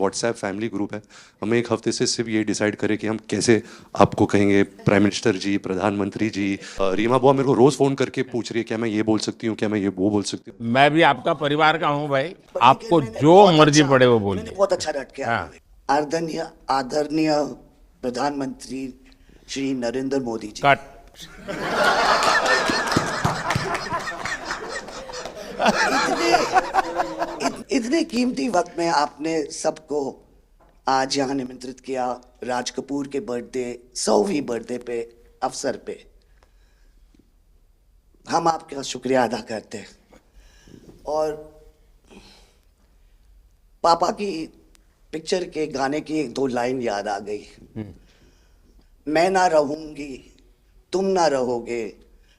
WhatsApp family group है, हमें एक हफ्ते से सिर्फ ये डिसाइड करें कि हम कैसे आपको कहेंगे प्राइम मिनिस्टर जी, प्रधानमंत्री जी। रीमा बुआ मेरे को रोज फोन करके पूछ रही है क्या मैं ये बोल सकती हूँ, क्या मैं ये वो बोल सकती हूँ। मैं भी आपका परिवार का हूँ भाई, पर लेकिन आपको मैंने जो बहुत मर्जी अच्छा, पड़े वो बोलिए। मैंने बहुत अच्छा रट किया। हाँ। आदरणीय आदरणीय प्रधानमंत्री श्री नरेंद्र मोदी जी, कट। इतने कीमती वक्त में आपने सबको आज यहाँ निमंत्रित किया राज कपूर के बर्थडे 100वीं बर्थडे पे अवसर पे, हम आपका शुक्रिया अदा करते हैं। और पापा की पिक्चर के गाने की एक दो लाइन याद आ गई, मैं ना रहूंगी तुम ना रहोगे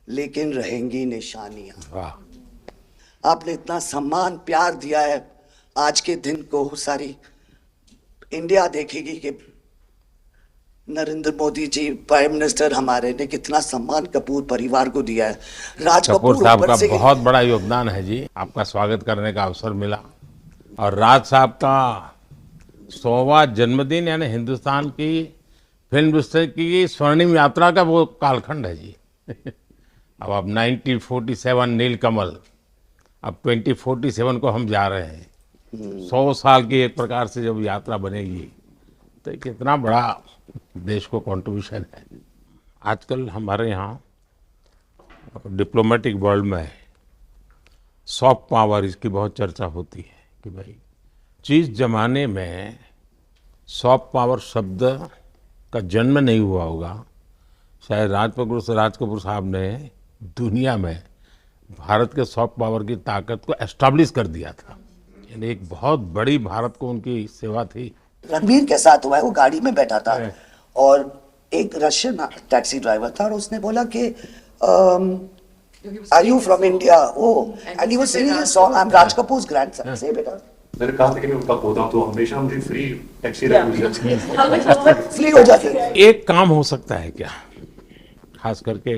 लेकिन रहेंगी निशानियां। वाह। आपने इतना सम्मान प्यार दिया है, आज के दिन को सारी इंडिया देखेगी कि नरेंद्र मोदी जी प्राइम मिनिस्टर हमारे ने कितना सम्मान कपूर परिवार को दिया है। राज कपूर साहब ऊपर का से बहुत बड़ा योगदान है जी, आपका स्वागत करने का अवसर मिला। और राज साहब का 100वां जन्मदिन यानी हिंदुस्तान की फिल्म इंडस्ट्री की स्वर्णिम यात्रा का वो कालखंड है जी। अब 1947 नीलकमल, अब 2047 को हम जा रहे हैं। 100 साल की एक प्रकार से जब यात्रा बनेगी तो ये कितना बड़ा देश को कंट्रीब्यूशन है। आजकल हमारे यहाँ डिप्लोमेटिक वर्ल्ड में सॉफ्ट पावर इसकी बहुत चर्चा होती है कि भाई जिस जमाने में सॉफ्ट पावर शब्द का जन्म नहीं हुआ होगा, शायद राज कपूर साहब ने दुनिया में भारत के सॉफ्ट पावर की ताकत को एस्टैब्लिश कर दिया था। यानी एक बहुत बड़ी भारत को उनकी सेवा थी। रणबीर के साथ हुआ है, वो गाड़ी में बैठा था और एक रशियन टैक्सी ड्राइवर था और उसने बोला कि are you from India, oh and he was singing a song, I am Raj Kapoor's grandson. से बेटा मैंने कहा था कि मैं उनका पोता हूं तो हमेशा मुझे फ्री टैक्सी राइड मिल जाती है। फ्री हो जाती है। एक काम हो सकता है क्या, खास करके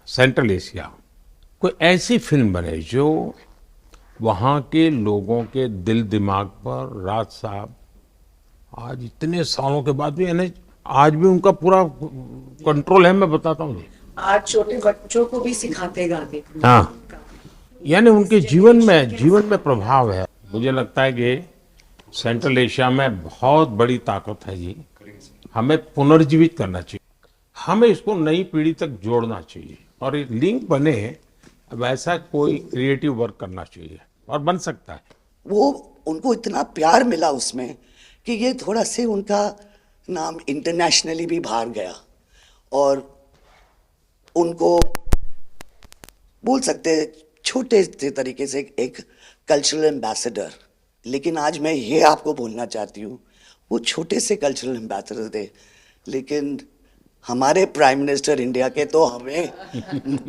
सेंट्रल एशिया, कोई ऐसी फिल्म बने जो वहाँ के लोगों के दिल दिमाग पर राज साहब आज इतने सालों के बाद भी, यानी आज भी उनका पूरा कंट्रोल है। मैं बताता हूँ, आज छोटे बच्चों को भी सिखाते गाने। हाँ, यानी उनके जीवन में प्रभाव है। मुझे लगता है कि सेंट्रल एशिया में बहुत बड़ी ताकत है जी, हमें पुनर्जीवित करना चाहिए, हमें इसको नई पीढ़ी तक जोड़ना चाहिए और एक लिंक बने, वैसा कोई क्रिएटिव वर्क करना चाहिए और बन सकता है। वो उनको इतना प्यार मिला उसमें कि ये थोड़ा से उनका नाम इंटरनेशनली भी बाहर गया और उनको बोल सकते हैं छोटे से तरीके से एक कल्चरल एम्बेसडर। लेकिन आज मैं ये आपको बोलना चाहती हूँ, वो छोटे से कल्चरल एम्बेसडर थे, लेकिन हमारे प्राइम मिनिस्टर इंडिया के तो हमें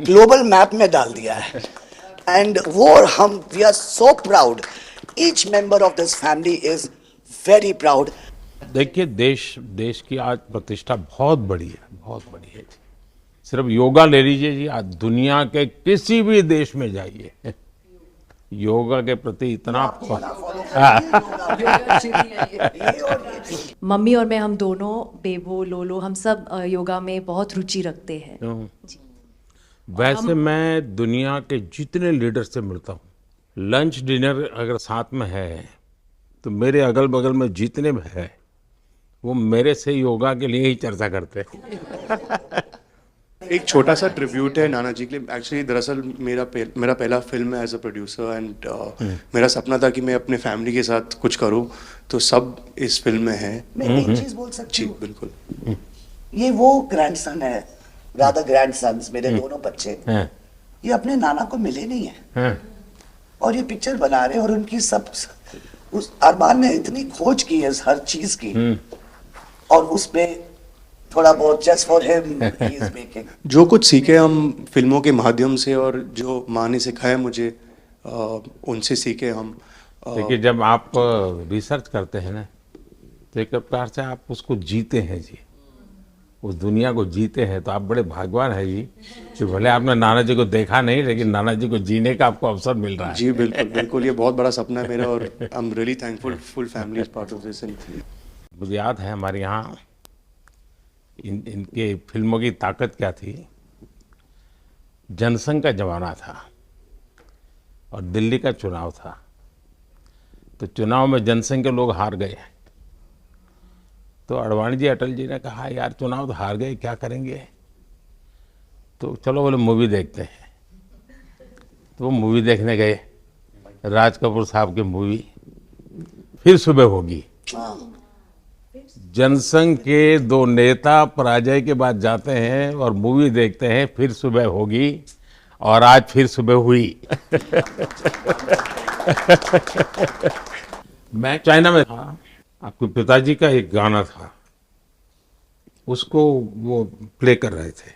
ग्लोबल मैप में डाल दिया है। एंड वो हम we are so proud, each member of this family is very proud. देखिए देश की आज प्रतिष्ठा बहुत बड़ी है, बहुत बड़ी है। सिर्फ योगा ले लीजिए जी, आज दुनिया के किसी भी देश में जाइए, योगा के प्रति इतना मम्मी और मैं, हम दोनों, बेबो लोलो, हम सब योगा में बहुत रुचि रखते हैं जी। वैसे मैं दुनिया के जितने लीडर से मिलता हूँ, लंच डिनर अगर साथ में है तो मेरे अगल बगल में जितने भी है वो मेरे से योगा के लिए ही चर्चा करते हैं। एक छोटा सा ट्रिब्यूट है नाना जी के लिए। एक्चुअली दरअसल मेरा पहला फिल्म है एज अ प्रोड्यूसर एंड मेरा सपना था कि मैं अपने फैमिली के साथ कुछ करूं, तो सब इस फिल्म में है। मैं एक चीज बोल सकती जी हूँ, बिल्कुल। ये वो ग्रैंडसन है, राधा ग्रैंडसन्स मेरे दोनों बच्चे, ये अपने नाना को मिले नहीं है और ये पिक्चर बना रहे हैं और उनकी सब उस अरमान ने इतनी खोज की है हर चीज की और उसपे थोड़ा बहुत just for him he is making. जो कुछ सीखे हम फिल्मों के माध्यम से और जो माँ ने सिखाया मुझे, उनसे सीखे हम। देखिए जब आप रिसर्च करते हैं ना तो एक प्रकार से आप उसको जीते हैं जी। उस दुनिया को जीते हैं, तो आप बड़े भाग्यवान हैं जी कि भले आपने नाना जी को देखा नहीं, लेकिन नाना जी को जीने का आपको अवसर मिल रहा है। जी बिल्कुल बिल्कुल, ये बहुत बड़ा सपना है मेरा और I am really thankful, full family is part of this. मुझे याद है हमारे यहाँ इनके फिल्मों की ताकत क्या थी। जनसंघ का जमाना था और दिल्ली का चुनाव था, तो चुनाव में जनसंघ के लोग हार गए। तो अडवाणी जी, अटल जी ने कहा यार चुनाव तो हार गए, क्या करेंगे, तो चलो बोले मूवी देखते हैं। तो वो मूवी देखने गए, राज कपूर साहब की मूवी फिर सुबह होगी। जनसंघ के दो नेता पराजय के बाद जाते हैं और मूवी देखते हैं फिर सुबह होगी, और आज फिर सुबह हुई। मैं चाइना में था, आपके पिताजी का एक गाना था, उसको वो प्ले कर रहे थे।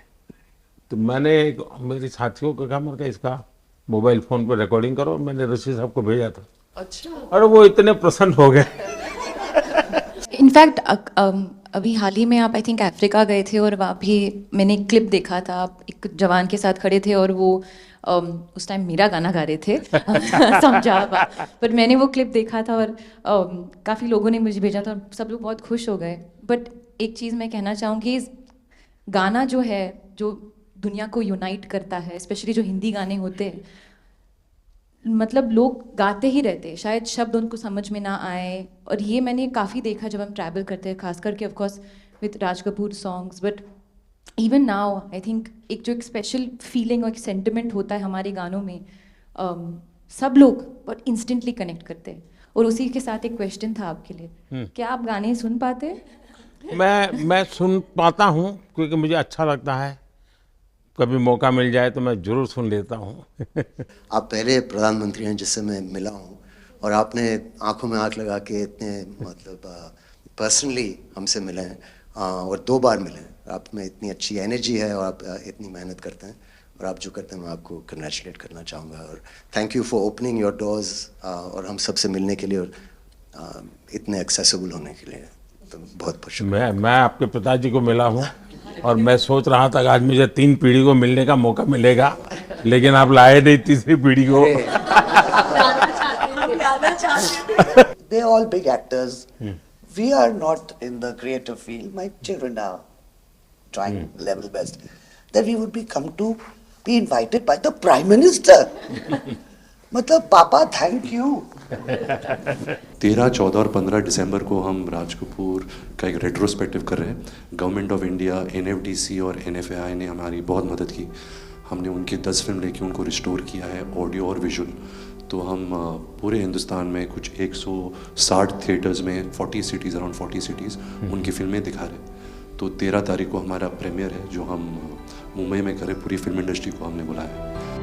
तो मैंने मेरे साथियों को कहा, मैंने कहा इसका मोबाइल फोन पर रिकॉर्डिंग करो। मैंने ऋषि साहब को भेजा था। अच्छा। और वो इतने प्रसन्न हो गए। इनफैक्ट अभी हाल ही में आप आई थिंक अफ्रीका गए थे और वहाँ भी मैंने एक क्लिप देखा था, आप एक जवान के साथ खड़े थे और वो उस टाइम मेरा गाना गा रहे थे। समझा आप, पर मैंने वो क्लिप देखा था और काफ़ी लोगों ने मुझे भेजा था और सब लोग बहुत खुश हो गए। बट एक चीज़ मैं कहना चाहूँगी, गाना जो है जो दुनिया को यूनाइट करता है, स्पेशली जो हिंदी गाने होते हैं, मतलब लोग गाते ही रहते हैं, शायद शब्द उनको समझ में ना आए। और ये मैंने काफ़ी देखा जब हम ट्रैवल करते हैं, खास करके of course with Raj Kapoor songs, but even now I think एक जो एक स्पेशल फीलिंग और एक सेंटिमेंट होता है हमारे गानों में, सब लोग बहुत इंस्टेंटली कनेक्ट करते हैं। और उसी के साथ एक क्वेश्चन था आपके लिए, क्या आप गाने सुन पाते हैं? मैं सुन पाता हूँ, क्योंकि मुझे अच्छा लगता है। कभी मौका मिल जाए तो मैं जरूर सुन लेता हूँ। आप पहले प्रधानमंत्री हैं जिससे मैं मिला हूँ, और आपने आंखों में आंख लगा के इतने मतलब पर्सनली हमसे मिले हैं, और 2 बार मिले हैं। आप में इतनी अच्छी एनर्जी है और आप इतनी मेहनत करते हैं, और आप जो करते हैं मैं आपको कंग्रेचुलेट करना चाहूँगा। और thank you for opening your doors, और हम सबसे मिलने के लिए और इतने एक्सेसिबल होने के लिए, तो बहुत बहुत शुक्रिया। मैं आपके पिताजी को मिला हूँ और मैं सोच रहा था कि आज मुझे 3 पीढ़ी को मिलने का मौका मिलेगा, लेकिन आप लाए नहीं तीसरी पीढ़ी को। They're all big actors. We are not in the creative field. My children are trying level best. That we would be come to be invited by the Prime Minister. मतलब पापा थैंक यू। 13, 14 और 15 दिसंबर को हम राज कपूर का एक retrospective कर रहे हैं। गवर्नमेंट ऑफ इंडिया, NFDC और NFAI ने हमारी बहुत मदद की। हमने उनकी 10 फिल्म लेके उनको रिस्टोर किया है, ऑडियो और विजुअल। तो हम पूरे हिंदुस्तान में कुछ 160 थिएटर्स में 40 सिटीज़, अराउंड 40 सिटीज़ उनकी फिल्में दिखा रहे हैं। तो 13 तारीख को हमारा प्रीमियर है, जो हम मुंबई में करें। पूरी फिल्म इंडस्ट्री को हमने बुलाया है।